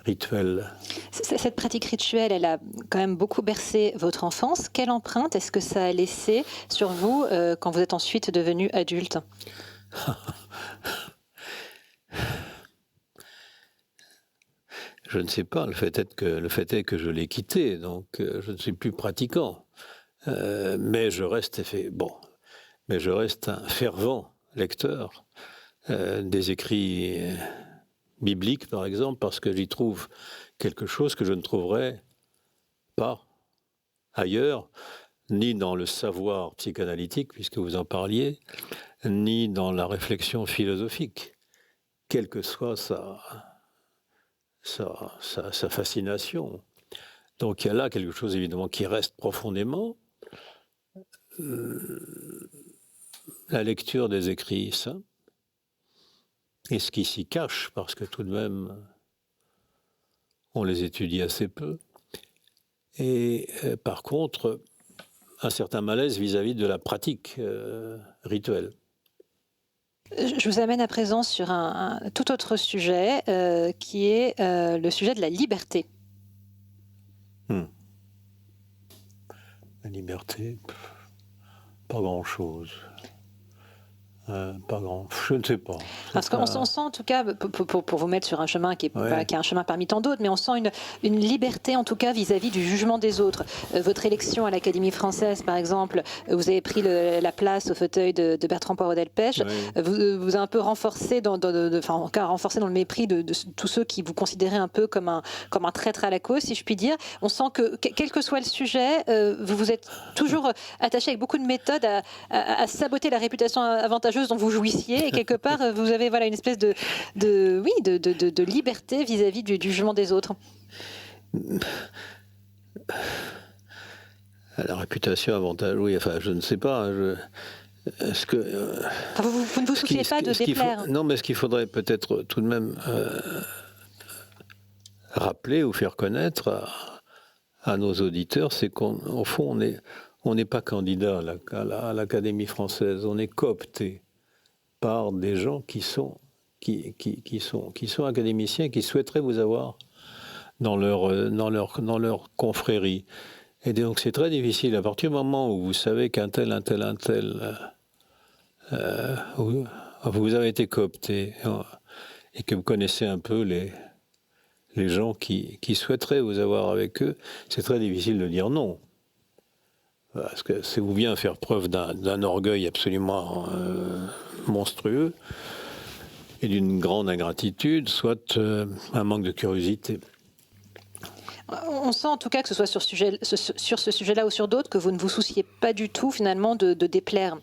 rituelle. Cette pratique rituelle, elle a quand même beaucoup bercé votre enfance. Quelle empreinte est-ce que ça a laissé sur vous quand vous êtes ensuite devenu adulte? Je ne sais pas, le fait est que je l'ai quitté, donc je ne suis plus pratiquant. Mais je reste un fervent lecteur des écrits bibliques, par exemple, parce que j'y trouve quelque chose que je ne trouverais pas ailleurs, ni dans le savoir psychanalytique, puisque vous en parliez, ni dans la réflexion philosophique, quelle que soit sa fascination. Donc il y a là quelque chose évidemment qui reste profondément. La lecture des écrits saints et ce qui s'y cache, parce que tout de même on les étudie assez peu, et par contre un certain malaise vis-à-vis de la pratique rituelle. Je vous amène à présent sur un tout autre sujet qui est le sujet de la liberté. La liberté, pas grand-chose. Je ne sais pas. Parce qu'on sent en tout cas, pour vous mettre sur un chemin qui est un chemin parmi tant d'autres, mais on sent une liberté en tout cas vis-à-vis du jugement des autres. Votre élection à l'Académie française, par exemple, vous avez pris la place au fauteuil de Bertrand Poirot-Delpech, vous a un peu renforcé renforcé dans le mépris de tous ceux qui vous considéraient un peu comme un traître à la cause, si je puis dire. On sent que, quel que soit le sujet, vous vous êtes toujours attaché avec beaucoup de méthode à saboter la réputation avantageuse dont vous jouissiez, et quelque part vous avez une espèce de liberté vis-à-vis du jugement des autres. La réputation avantageuse, oui, enfin je ne sais pas. Vous ne vous souciez pas de déplaire. Non, mais ce qu'il faudrait peut-être tout de même rappeler ou faire connaître à nos auditeurs, c'est qu'au fond on n'est pas candidat à l'Académie française, on est coopté par des gens qui sont académiciens, qui souhaiteraient vous avoir dans leur confrérie. Et donc c'est très difficile, à partir du moment où vous savez qu'un tel, vous avez été coopté et que vous connaissez un peu les gens qui souhaiteraient vous avoir avec eux, c'est très difficile de dire non. Parce que c'est ou bien faire preuve d'un orgueil absolument monstrueux et d'une grande ingratitude, soit un manque de curiosité. On sent en tout cas que ce soit sur ce sujet-là ou sur d'autres, que vous ne vous souciez pas du tout finalement de déplaire.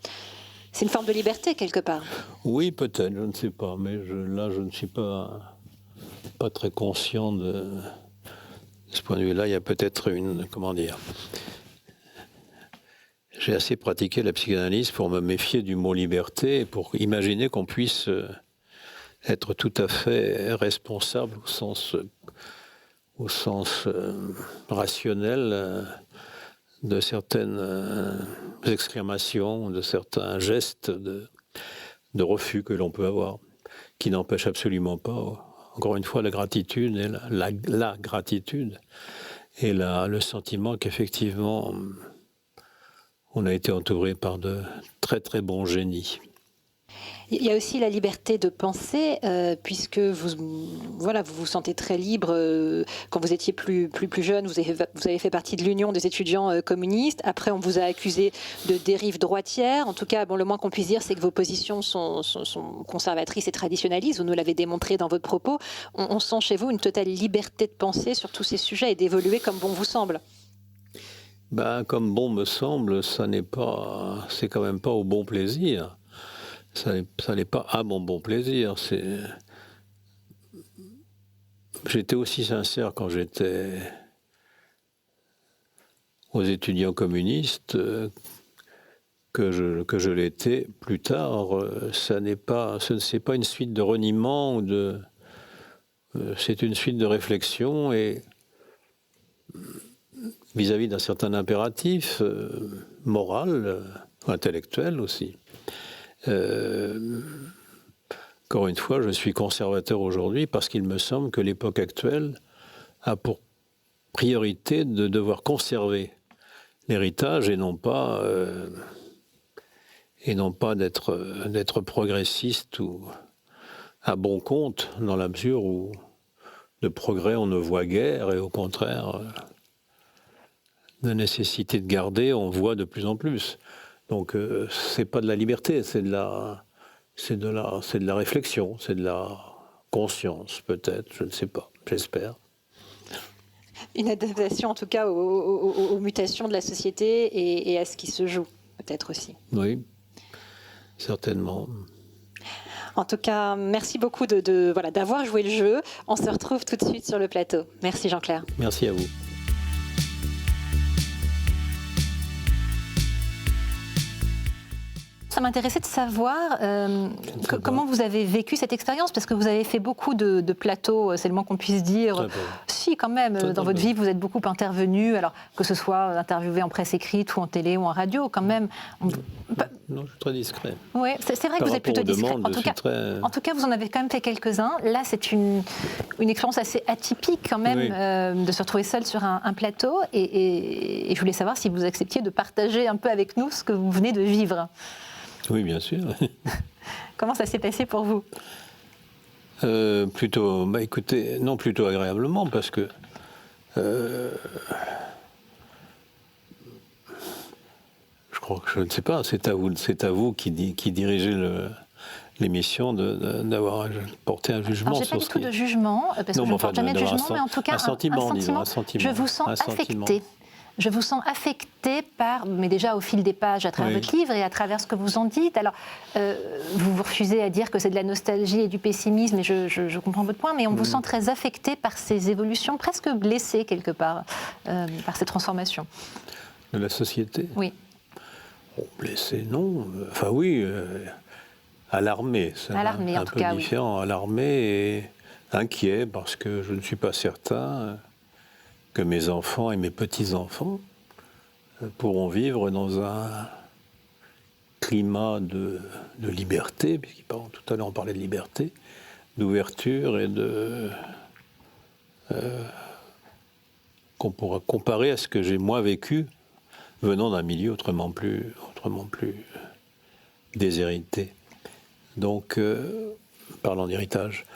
C'est une forme de liberté quelque part. Oui, peut-être, je ne sais pas, mais je ne suis pas très conscient de ce point de vue-là. Il y a peut-être j'ai assez pratiqué la psychanalyse pour me méfier du mot liberté et pour imaginer qu'on puisse être tout à fait responsable au sens rationnel de certaines exclamations, de certains gestes de refus que l'on peut avoir, qui n'empêchent absolument pas, encore une fois, la gratitude et la gratitude et le sentiment qu'effectivement, on a été entouré par de très très bons génies. Il y a aussi la liberté de penser, puisque vous vous sentez très libre. Quand vous étiez plus jeune, vous avez fait partie de l'Union des étudiants communistes. Après, on vous a accusé de dérive droitière. En tout cas, le moins qu'on puisse dire, c'est que vos positions sont conservatrices et traditionnalistes. Vous nous l'avez démontré dans votre propos. On sent chez vous une totale liberté de penser sur tous ces sujets et d'évoluer comme bon vous semble. Comme bon me semble, c'est quand même pas au bon plaisir. Ça n'est pas à mon bon plaisir. J'étais aussi sincère quand j'étais aux étudiants communistes que je l'étais plus tard. Ce n'est pas une suite de reniements c'est une suite de réflexions et vis-à-vis d'un certain impératif moral, intellectuel aussi. Encore une fois, je suis conservateur aujourd'hui parce qu'il me semble que l'époque actuelle a pour priorité de devoir conserver l'héritage et non pas d'être progressiste ou à bon compte, dans la mesure où de progrès on ne voit guère et au contraire de nécessité de garder on voit de plus en plus. Donc c'est pas de la liberté, c'est de la réflexion, c'est de la conscience peut-être, je ne sais pas, j'espère. Une adaptation en tout cas aux mutations de la société et à ce qui se joue, peut-être aussi. Oui, certainement. En tout cas, merci beaucoup d'avoir joué le jeu. On se retrouve tout de suite sur le plateau. Merci Jean-Clair. Merci à vous. Ça m'intéressait de savoir comment vous avez vécu cette expérience, parce que vous avez fait beaucoup de plateaux, c'est le moins qu'on puisse dire. Si, quand même, dans votre vie, vous êtes beaucoup intervenu, alors que ce soit interviewé en presse écrite ou en télé ou en radio, quand même. Non, je suis très discret. Oui, c'est vrai que vous êtes plutôt discret. En tout cas, vous en avez quand même fait quelques-uns. Là, c'est une expérience assez atypique quand même de se retrouver seul sur un plateau. Et je voulais savoir si vous acceptiez de partager un peu avec nous ce que vous venez de vivre. Oui, bien sûr. Comment ça s'est passé pour vous ? Plutôt agréablement, parce que je crois que je ne sais pas, c'est à vous qui dirigez l'émission d'avoir porté un jugement. Alors, j'ai pas du tout de jugement, parce que je ne porte jamais de jugement, mais en tout cas un sentiment. Je vous sens affecté. Je vous sens affecté mais déjà au fil des pages, à travers votre livre et à travers ce que vous en dites. Alors, vous refusez à dire que c'est de la nostalgie et du pessimisme, et je comprends votre point, mais on vous sent très affecté par ces évolutions, presque blessé quelque part, par ces transformations. De la société ? Oui. Oh, blessé, non. Enfin oui, alarmé. Alarmé, en tout cas, oui. Un peu différent, alarmé et inquiet, parce que je ne suis pas certain que mes enfants et mes petits-enfants pourront vivre dans un climat de liberté, tout à l'heure on parlait de liberté, d'ouverture et qu'on pourra comparer à ce que j'ai moi vécu venant d'un milieu autrement plus déshérité. Donc, parlant d'héritage.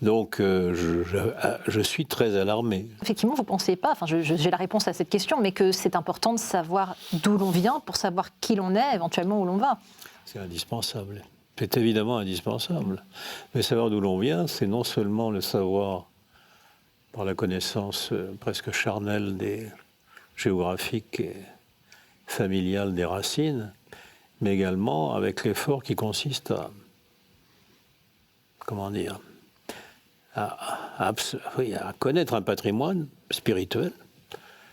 Donc, je suis très alarmé. Effectivement, vous ne pensez pas, j'ai la réponse à cette question, mais que c'est important de savoir d'où l'on vient pour savoir qui l'on est, éventuellement où l'on va. C'est indispensable. C'est évidemment indispensable. Mais savoir d'où l'on vient, c'est non seulement le savoir par la connaissance presque charnelle géographique et familiale des racines, mais également avec l'effort qui consiste à connaître un patrimoine spirituel,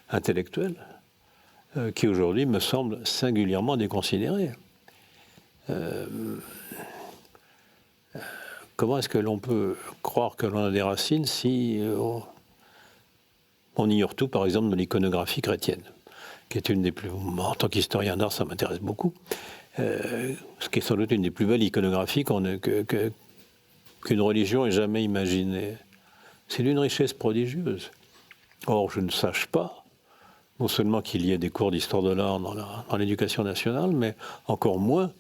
intellectuel, qui aujourd'hui me semble singulièrement déconsidéré. Comment est-ce que l'on peut croire que l'on a des racines si on ignore tout, par exemple, de l'iconographie chrétienne ? qui est une des plus... En tant qu'historien d'art, ça m'intéresse beaucoup. Ce qui est sans doute une des plus belles iconographies qu'une religion ait jamais imaginées. C'est d'une richesse prodigieuse. Or, je ne sache pas, non seulement qu'il y ait des cours d'histoire de l'art dans l'éducation nationale, mais encore moins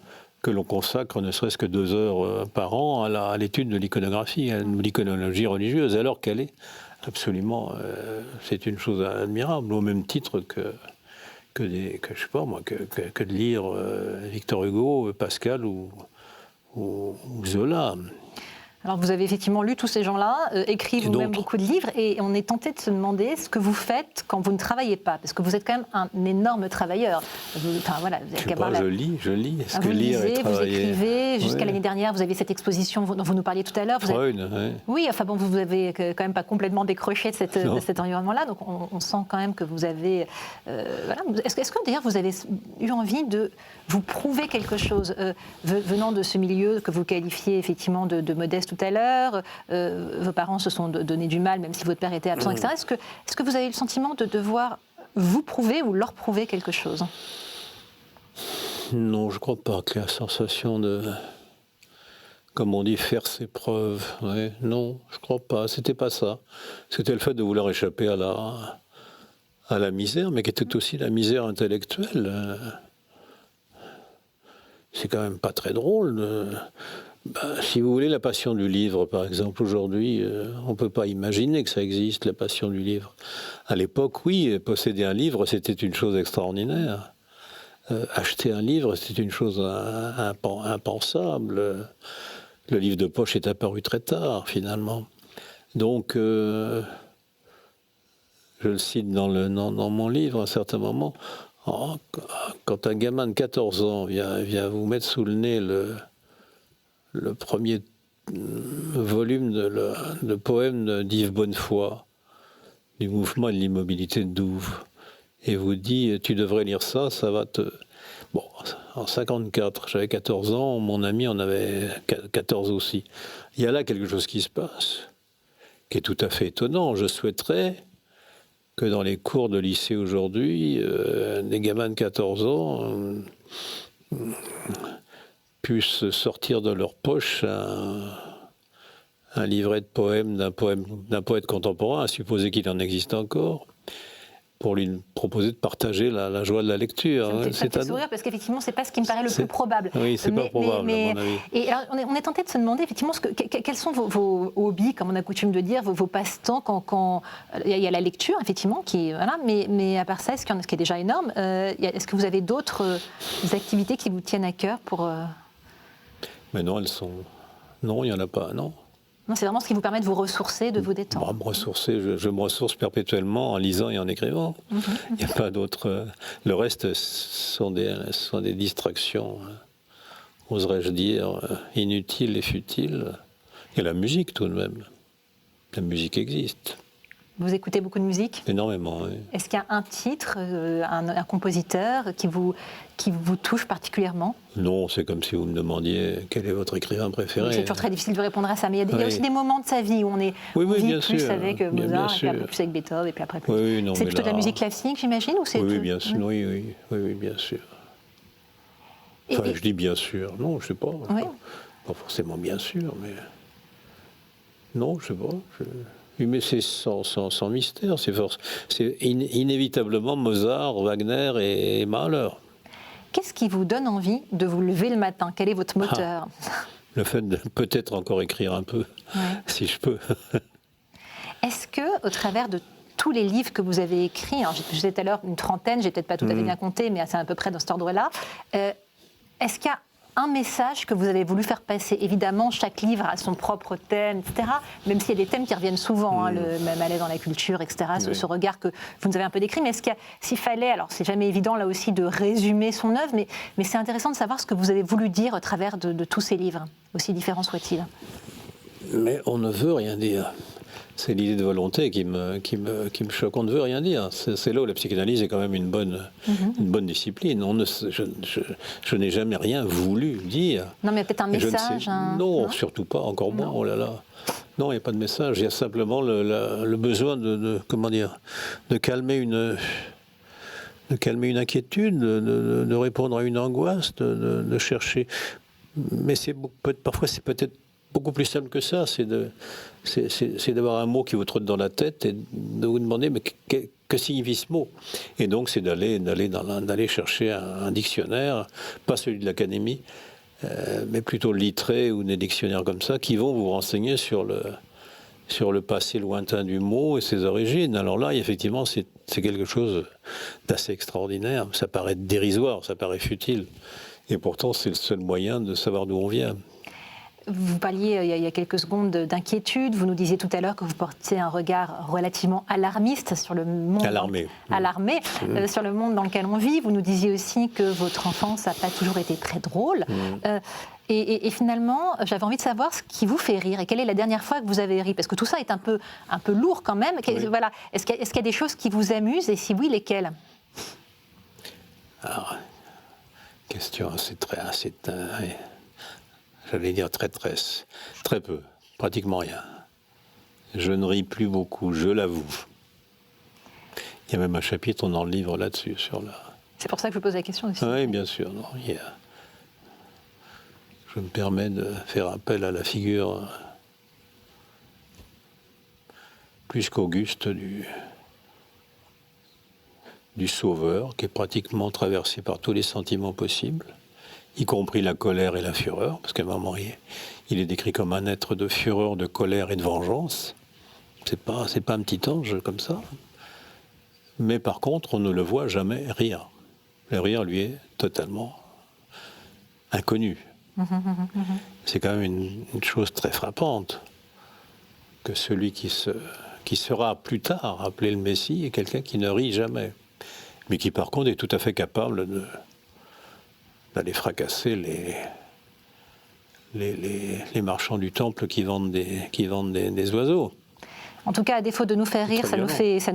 que l'on consacre ne serait-ce que 2 heures par an à l'étude de l'iconographie, de l'iconologie religieuse, alors qu'elle est absolument... c'est une chose admirable, au même titre que de lire Victor Hugo, Pascal ou Zola. Alors vous avez effectivement lu tous ces gens-là, écrit vous-même beaucoup de livres, et on est tenté de se demander ce que vous faites quand vous ne travaillez pas, parce que vous êtes quand même un énorme travailleur. Je lis. Est-ce que vous lire lisez, et travailler... Vous écrivez, jusqu'à l'année dernière, vous aviez cette exposition dont vous nous parliez tout à l'heure. Oui, enfin bon, vous avez quand même pas complètement décroché de cet environnement-là, donc on sent quand même que vous avez... Est-ce que d'ailleurs vous avez eu envie de vous prouver quelque chose, venant de ce milieu que vous qualifiez effectivement de modeste tout à l'heure, vos parents se sont donné du mal, même si votre père était absent, etc. Est-ce que vous avez eu le sentiment de devoir vous prouver ou leur prouver quelque chose? Non, je ne crois pas que la sensation de, comme on dit, faire ses preuves. Ouais, non, je ne crois pas. C'était pas ça. C'était le fait de vouloir échapper à la misère, mais qui était aussi la misère intellectuelle. C'est quand même pas très drôle. Si vous voulez, la passion du livre, par exemple, aujourd'hui, on ne peut pas imaginer que ça existe, la passion du livre. À l'époque, oui, posséder un livre, c'était une chose extraordinaire. Acheter un livre, c'était une chose impensable. Le livre de poche est apparu très tard, finalement. Donc, je le cite dans mon livre, à un certain moment, quand un gamin de 14 ans vient vous mettre sous le nez le premier volume de poèmes d'Yves Bonnefoy, du mouvement et de l'immobilité de Douve, et vous dit, tu devrais lire ça, ça va te... Bon, en 54, j'avais 14 ans, mon ami en avait 14 aussi. Il y a là quelque chose qui se passe, qui est tout à fait étonnant. Je souhaiterais que dans les cours de lycée aujourd'hui, des gamins de 14 ans puissent sortir de leur poche un livret de poèmes d'un poète contemporain, à supposer qu'il en existe encore, pour lui proposer de partager la joie de la lecture. Ça me fait sourire parce qu'effectivement, c'est pas ce qui me paraît le plus probable. Oui, c'est pas probable, à mon avis. Et alors, on est tenté de se demander effectivement quels sont vos hobbies, comme on a coutume de dire, vos passe-temps quand il y a la lecture, effectivement, mais à part ça, ce qui est déjà énorme, est-ce que vous avez d'autres activités qui vous tiennent à cœur pour... Mais non, non, il n'y en a pas, non. Non, c'est vraiment ce qui vous permet de vous ressourcer, de vous détendre. Me ressourcer, je me ressource perpétuellement en lisant et en écrivant. Il n'y a pas d'autre... Le reste sont des distractions, oserais-je dire, inutiles et futiles. Et la musique, tout de même. La musique existe. Vous écoutez beaucoup de musique? Énormément, oui. Est-ce qu'il y a un titre, un compositeur qui vous touche particulièrement? Non, c'est comme si vous me demandiez quel est votre écrivain préféré. Oui, c'est toujours très difficile de répondre à ça, mais il y a aussi des moments de sa vie où on est bien plus sûr, avec Mozart, et puis après plus avec Beethoven, et puis après plus... c'est plutôt de la musique classique, j'imagine, ou c'est... Oui, bien sûr. Oui, bien sûr. Enfin, je dis bien sûr. Non, je ne sais pas. Oui. Pas forcément bien sûr, mais... Non, je ne sais pas. Mais c'est sans mystère, c'est inévitablement Mozart, Wagner et Mahler. Qu'est-ce qui vous donne envie de vous lever le matin? Quel est votre moteur? Le fait de peut-être encore écrire un peu, si je peux. Est-ce que, au travers de tous les livres que vous avez écrits, je disais tout à l'heure une trentaine, j'ai peut-être pas tout à fait bien compté, mais c'est à peu près dans cet ordre-là, est-ce qu'il y a un message que vous avez voulu faire passer? Évidemment, chaque livre a son propre thème, etc. Même s'il y a des thèmes qui reviennent souvent, le malaise dans la culture, etc. Ce regard que vous nous avez un peu décrit. Mais s'il fallait, alors c'est jamais évident là aussi de résumer son œuvre, mais c'est intéressant de savoir ce que vous avez voulu dire au travers de tous ces livres, aussi différents soient-ils. Mais on ne veut rien dire. C'est l'idée de volonté qui me choque. On ne veut rien dire. C'est là où la psychanalyse est quand même une bonne discipline. Je n'ai jamais rien voulu dire. Non, mais peut-être un message. Non, surtout pas. Encore moins. Oh là là. Non, il n'y a pas de message. Il y a simplement le besoin de calmer calmer une inquiétude, de répondre à une angoisse, de chercher. Mais parfois, c'est peut-être beaucoup plus simple que ça. C'est d'avoir un mot qui vous trotte dans la tête et de vous demander mais que signifie ce mot. Et donc, c'est d'aller chercher un dictionnaire, pas celui de l'académie, mais plutôt le Littré ou des dictionnaires comme ça, qui vont vous renseigner sur le passé lointain du mot et ses origines. Alors là, effectivement, c'est quelque chose d'assez extraordinaire. Ça paraît dérisoire, ça paraît futile. Et pourtant, c'est le seul moyen de savoir d'où on vient. Vous parliez il y a quelques secondes d'inquiétude. Vous nous disiez tout à l'heure que vous portiez un regard relativement alarmiste sur le monde. Alarmé. Sur le monde dans lequel on vit. Vous nous disiez aussi que votre enfance n'a pas toujours été très drôle. Et finalement, j'avais envie de savoir ce qui vous fait rire et quelle est la dernière fois que vous avez ri, parce que tout ça est un peu lourd quand même. Oui. Voilà. Est-ce qu'il y a des choses qui vous amusent et si oui, lesquelles? Alors, question j'allais dire très peu, pratiquement rien. Je ne ris plus beaucoup, je l'avoue. Il y a même un chapitre dans le livre là-dessus. C'est pour ça que je vous pose la question aussi. Oui, bien sûr. Non, je me permets de faire appel à la figure plus qu'auguste du sauveur, qui est pratiquement traversé par tous les sentiments possibles, y compris la colère et la fureur, parce qu'à un moment, il est décrit comme un être de fureur, de colère et de vengeance. C'est pas un petit ange comme ça. Mais par contre, on ne le voit jamais rire. Le rire, lui, est totalement inconnu. C'est quand même une chose très frappante que celui qui sera plus tard appelé le Messie est quelqu'un qui ne rit jamais, mais qui par contre est tout à fait capable d'aller fracasser les marchands du temple qui vendent des oiseaux. En tout cas, à défaut de nous faire rire, ça nous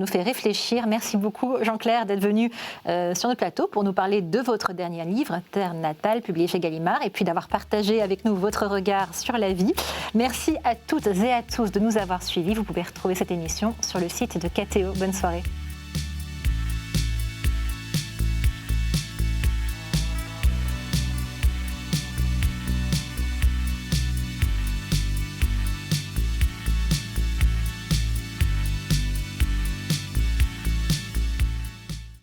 fait réfléchir. Merci beaucoup, Jean-Claire, d'être venu sur notre plateau pour nous parler de votre dernier livre, Terre natale, publié chez Gallimard, et puis d'avoir partagé avec nous votre regard sur la vie. Merci à toutes et à tous de nous avoir suivis. Vous pouvez retrouver cette émission sur le site de KTO. Bonne soirée.